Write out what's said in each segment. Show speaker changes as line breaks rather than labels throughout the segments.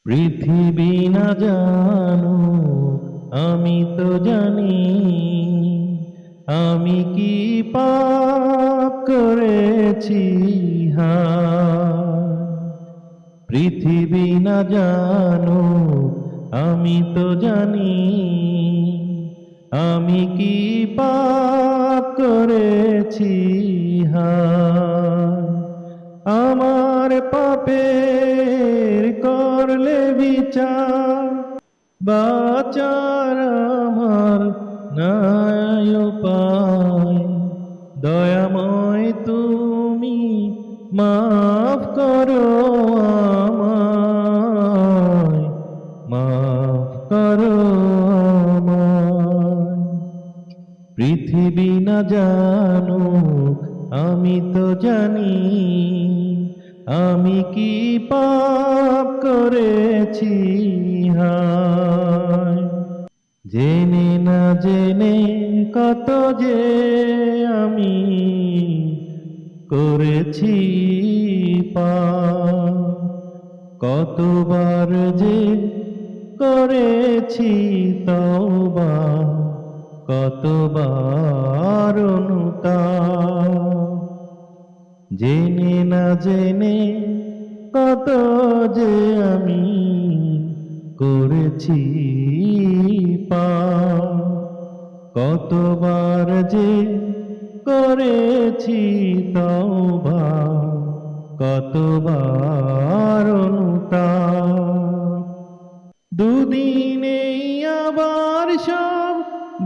পৃথিবী না জানো আমি তো জানি, আমি কি পাপ করেছি হায়। পৃথিবী না জানো আমি তো জানি, আমি কি পাপ করেছি হায়। আমার পাপের করলে বিচার, বাঁচার আমার নাই উপায়। দয়াময় তুমি মাফ করো আমায়, মাফ করো আমায়। পৃথিবী না জানো আমি তো জানি, আমি কি পাপ করেছি হায়। জেনে না জেনে কত যে আমি করেছি পাপ, কতবার যে করেছি তওবা, কতবার অনুতাপ। জেনে না জেনে কত যে আমি করেছি পাপ, কতবার যে করেছি তওবা, কতবার অনুতাপ। দুদিনেই আবার সব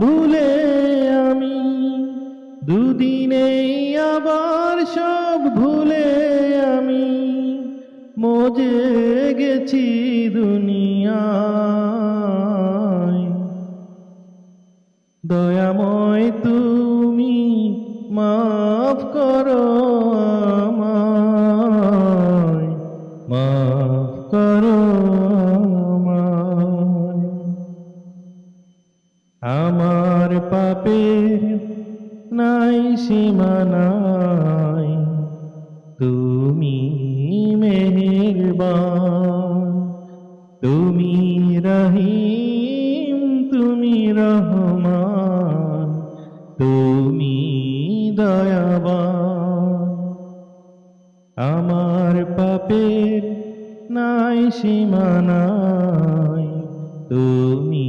ভুলে আমি, দুদিনেই আবার সব ভুলে আমি মজে গেছি দুনিয়ায়। দয়াময় তুমি মাফ করো আমায়, মাফ করো আমায়। আমার পাপের নাই সীমানাই, তুমি মেহেরবান, তুমি রহিম, তুমি রহমান, তুমি দয়াবান। আমার পাপের নাই সীমানাই, তুমি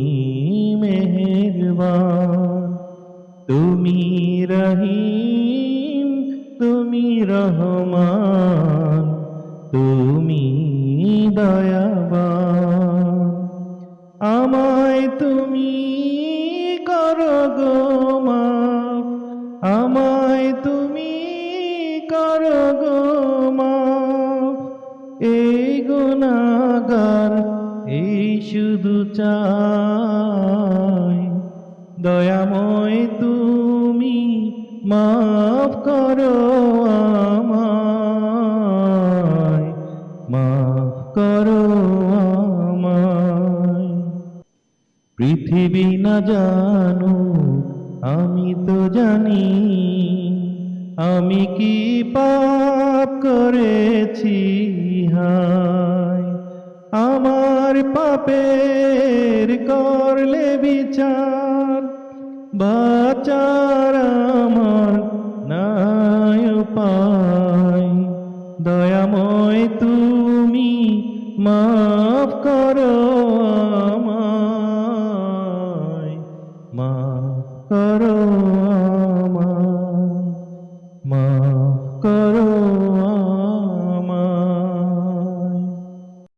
মেহেরবান, তুমি রহিম, তুমি রহমান, তুমি দয়াবান। আমায় তুমি করো গো মাফ, আমায় তুমি করো গো মাফ। এই গুনাহগার এই শুধু চাই, দয়াময় তুমি মাফ করো আমায়, মাফ করো আমায়। পৃথিবী না জানো আমি তো জানি, আমি কি পাপ করেছি হায়। আমার পাপের করলে বিচার, বাঁচার আমার নাই উপায়। দয়াময় তুমি মাফ করো আমায়,